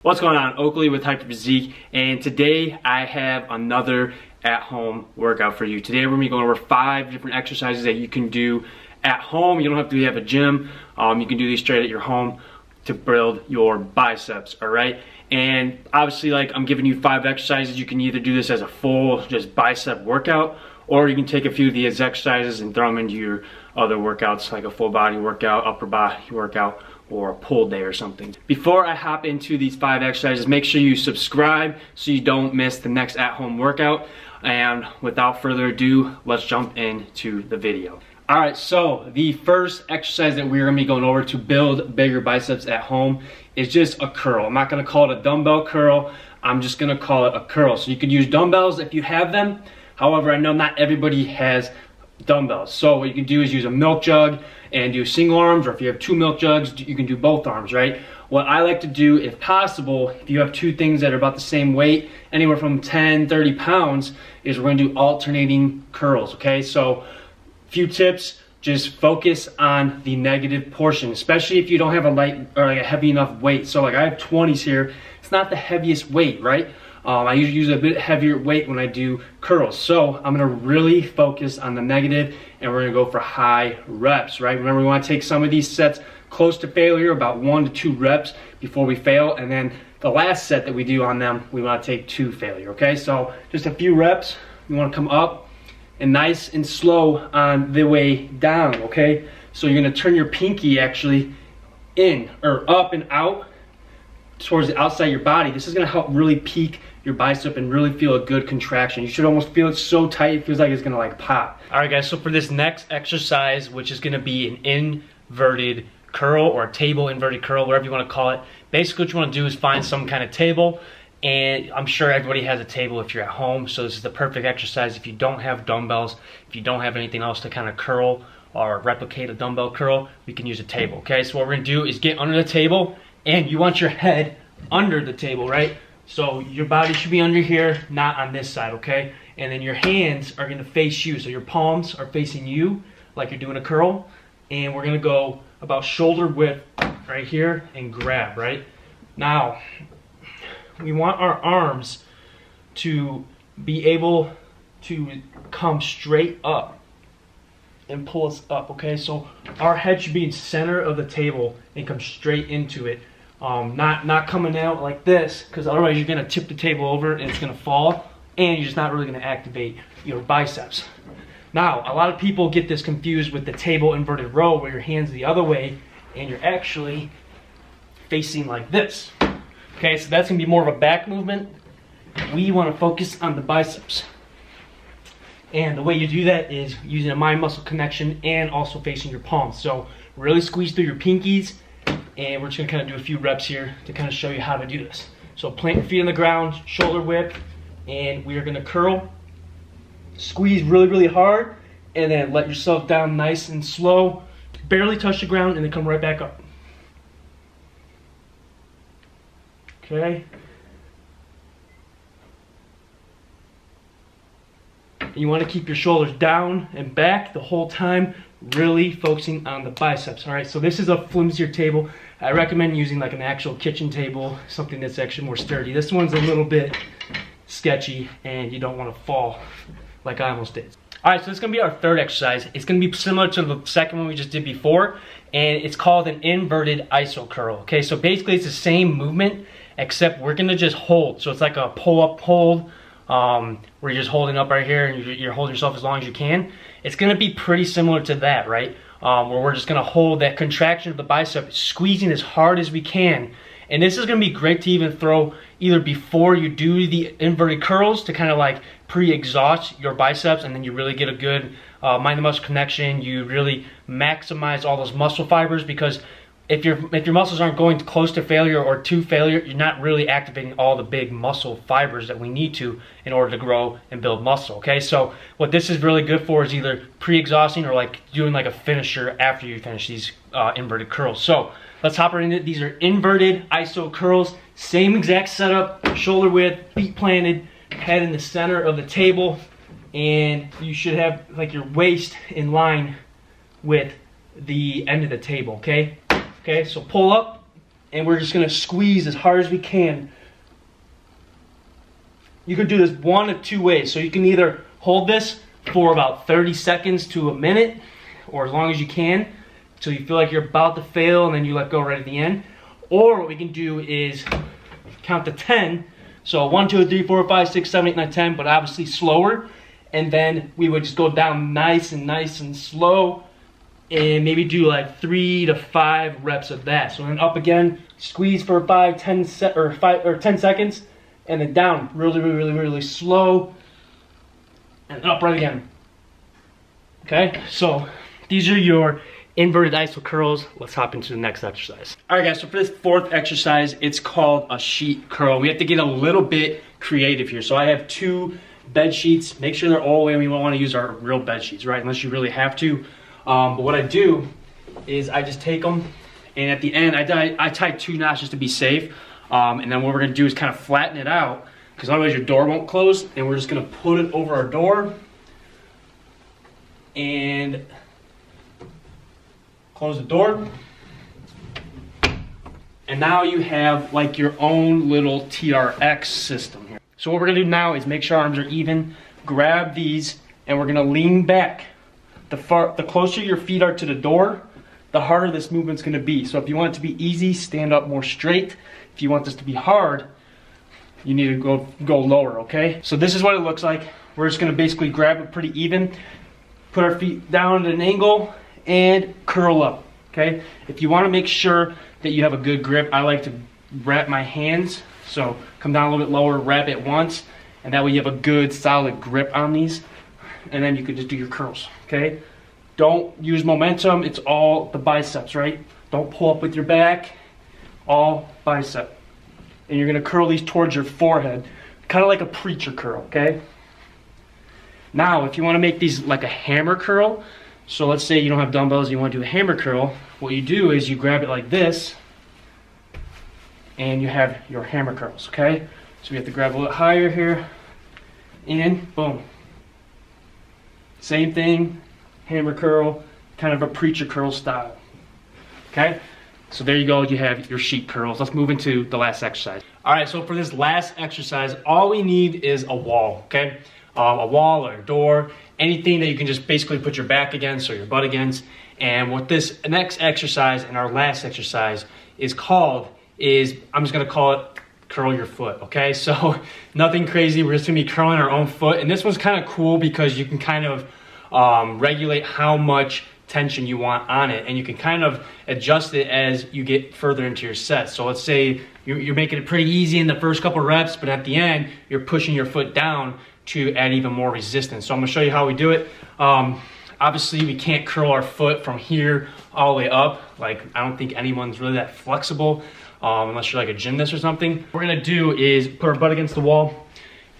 What's going on? Oakley with HYPERPHYSIQUE, and today I have another at-home workout for you. Today we're going to be going over 5 different exercises that you can do at home. You don't have to have a gym. You can do these straight at your home to build your biceps, alright? And obviously, like, I'm giving you 5 exercises. You can either do this as a full just bicep workout, or you can take a few of these exercises and throw them into your other workouts, like a full body workout, upper body workout, or a pull day or something. Before I hop into these 5 exercises, make sure you subscribe so you don't miss the next at-home workout. And without further ado, let's jump into the video. Alright, so the first exercise that we're going to be going over to build bigger biceps at home is just a curl. I'm not going to call it a dumbbell curl, I'm just going to call it a curl. So you could use dumbbells if you have them. However, I know not everybody has dumbbells. So what you can do is use a milk jug and do single arms, or if you have 2 milk jugs, you can do both arms, right? What I like to do, if possible, if you have 2 things that are about the same weight, anywhere from 10, 30 pounds, is we're going to do alternating curls, okay? So few tips, just focus on the negative portion, especially if you don't have a light or like a heavy enough weight. So like I have 20s here, it's not the heaviest weight, right? I usually use a bit heavier weight when I do curls. So I'm gonna really focus on the negative, and we're gonna go for high reps, right? Remember, we wanna take some of these sets close to failure, about 1 to 2 reps before we fail. And then the last set that we do on them, we wanna take to failure, okay? So just a few reps, you wanna come up and nice and slow on the way down, okay? So you're gonna turn your pinky actually in, or up and out towards the outside of your body. This is gonna help really peak your bicep and really feel a good contraction. You should almost feel it so tight, it feels like it's gonna like pop. All right guys, so for this next exercise, which is gonna be an inverted curl or a table inverted curl, whatever you wanna call it, basically what you wanna do is find some kind of table, and I'm sure everybody has a table if you're at home, so this is the perfect exercise if you don't have dumbbells, if you don't have anything else to kind of curl or replicate a dumbbell curl, we can use a table, okay? So what we're gonna do is get under the table, and you want your head under the table, right? So your body should be under here, not on this side, okay? And then your hands are gonna face you. So your palms are facing you like you're doing a curl. And we're gonna go about shoulder width right here and grab, right? Now, we want our arms to be able to come straight up and pull us up, okay? So our head should be in center of the table and come straight into it. Not coming out like this, because otherwise you're gonna tip the table over and it's gonna fall, and you're just not really gonna activate your biceps. Now, a lot of people get this confused with the table inverted row, where your hands the other way and you're actually facing like this. Okay, so that's gonna be more of a back movement. We wanna focus on the biceps. And the way you do that is using a mind muscle connection and also facing your palms. So really squeeze through your pinkies, and we're just gonna kind of do a few reps here to kind of show you how to do this. So plant your feet on the ground, shoulder width, and we are gonna curl. Squeeze really, really hard, and then let yourself down nice and slow. Barely touch the ground, and then come right back up. Okay. And you wanna keep your shoulders down and back the whole time, really focusing on the biceps. All right, so this is a flimsier table. I recommend using like an actual kitchen table, something that's actually more sturdy. This one's a little bit sketchy, and you don't want to fall like I almost did. All right, so this is gonna be our third exercise. It's gonna be similar to the second one we just did before, and it's called an inverted iso curl. Okay, so basically it's the same movement, except we're gonna just hold. So it's like a pull-up hold, where you're just holding up right here, and you're holding yourself as long as you can. It's gonna be pretty similar to that, right? Where we're just gonna hold that contraction of the bicep, squeezing as hard as we can. And this is gonna be great to even throw either before you do the inverted curls to kind of like pre-exhaust your biceps, and then you really get a good mind to muscle connection. You really maximize all those muscle fibers, because if your muscles aren't going close to failure or to failure, you're not really activating all the big muscle fibers that we need to in order to grow and build muscle, okay? So what this is really good for is either pre-exhausting or like doing like a finisher after you finish these inverted curls. So let's hop right into it. These are inverted iso curls, same exact setup, shoulder width, feet planted, head in the center of the table, and you should have like your waist in line with the end of the table, okay? Okay, so pull up and we're just gonna squeeze as hard as we can. You can do this one of two ways. So you can either hold this for about 30 seconds to a minute, or as long as you can, till you feel like you're about to fail, and then you let go right at the end. Or what we can do is count to 10. So 1, 2, 3, 4, 5, 6, 7, 8, 9, 10, but obviously slower. And then we would just go down nice and slow, and maybe do like 3 to 5 reps of that. So then up again, squeeze for 10 seconds, and then down really slow, and up right again. Okay, so these are your inverted iso curls. Let's hop into the next exercise. All right guys, so for this fourth exercise, it's called a sheet curl. We have to get a little bit creative here. So I have 2 bed sheets. Make sure they're all the way. We won't want to use our real bed sheets, right? Unless you really have to. But what I do is I just take them, and at the end I tie 2 knots just to be safe. And then what we're gonna do is kind of flatten it out, because otherwise your door won't close. And we're just gonna put it over our door and close the door. And now you have like your own little TRX system here. So what we're gonna do now is make sure our arms are even, grab these, and we're gonna lean back. The closer your feet are to the door, the harder this movement's gonna be. So if you want it to be easy, stand up more straight. If you want this to be hard, you need to go lower, okay? So this is what it looks like. We're just gonna basically grab it pretty even, put our feet down at an angle, and curl up, okay? If you wanna make sure that you have a good grip, I like to wrap my hands. So come down a little bit lower, wrap it once, and that way you have a good solid grip on these. And then you can just do your curls, okay? Don't use momentum, it's all the biceps, right? Don't pull up with your back, all bicep. And you're gonna curl these towards your forehead, kind of like a preacher curl, okay? Now, if you wanna make these like a hammer curl, so let's say you don't have dumbbells, you wanna do a hammer curl, what you do is you grab it like this, and you have your hammer curls, okay? So we have to grab a little higher here, and boom. Same thing, hammer curl, kind of a preacher curl style, okay? So there you go, you have your sheet curls. Let's move into the last exercise. All right, so for this last exercise, all we need is a wall, okay? A wall or a door, anything that you can just basically put your back against or your butt against. And what this next exercise and our last exercise is called is, I'm just gonna call it curl your foot, okay? So nothing crazy, we're just gonna be curling our own foot. And this one's kind of cool because you can kind of regulate how much tension you want on it, and you can kind of adjust it as you get further into your set. So let's say you're making it pretty easy in the first couple reps, but at the end, you're pushing your foot down to add even more resistance. So I'm gonna show you how we do it. Obviously, we can't curl our foot from here all the way up. Like, I don't think anyone's really that flexible, unless you're like a gymnast or something. What we're gonna do is put our butt against the wall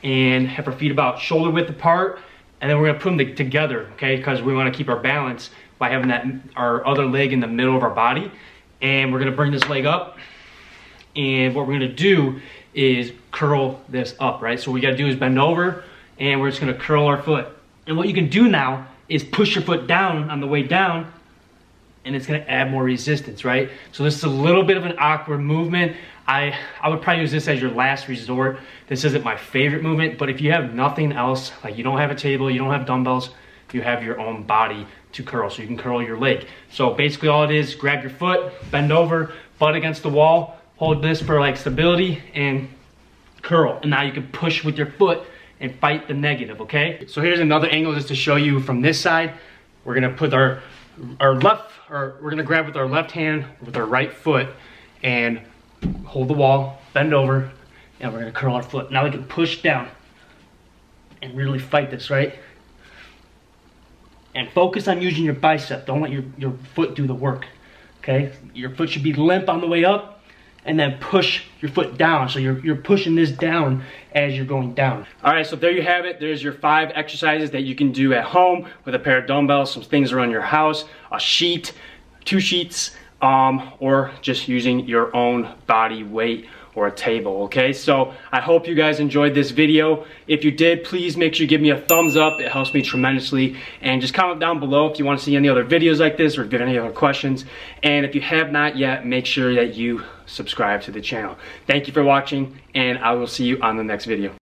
and have our feet about shoulder width apart, and then we're gonna put them together, okay? Because we wanna keep our balance by having our other leg in the middle of our body. And we're gonna bring this leg up, and what we're gonna do is curl this up, right? So what we gotta do is bend over, and we're just gonna curl our foot. And what you can do now is push your foot down on the way down, and it's gonna add more resistance, right? So this is a little bit of an awkward movement. I would probably use this as your last resort. This isn't my favorite movement, but if you have nothing else, like you don't have a table, you don't have dumbbells, you have your own body to curl, so you can curl your leg. So basically all it is, grab your foot, bend over, butt against the wall, hold this for like stability, and curl. And now you can push with your foot and fight the negative, okay? So here's another angle just to show you from this side. We're gonna put we're gonna grab with our left hand with our right foot and hold the wall, bend over, and we're gonna curl our foot. Now we can push down and really fight this, right? And focus on using your bicep. Don't let your foot do the work, okay? Your foot should be limp on the way up, and then push your foot down. So you're pushing this down as you're going down. All right, so there you have it. There's your 5 exercises that you can do at home with a pair of dumbbells, some things around your house, a sheet, 2 sheets, or just using your own body weight or a table, okay? So I hope you guys enjoyed this video. If you did, please make sure you give me a thumbs up. It helps me tremendously. And just comment down below if you want to see any other videos like this or if you have any other questions. And if you have not yet, make sure that you subscribe to the channel. Thank you for watching, and I will see you on the next video.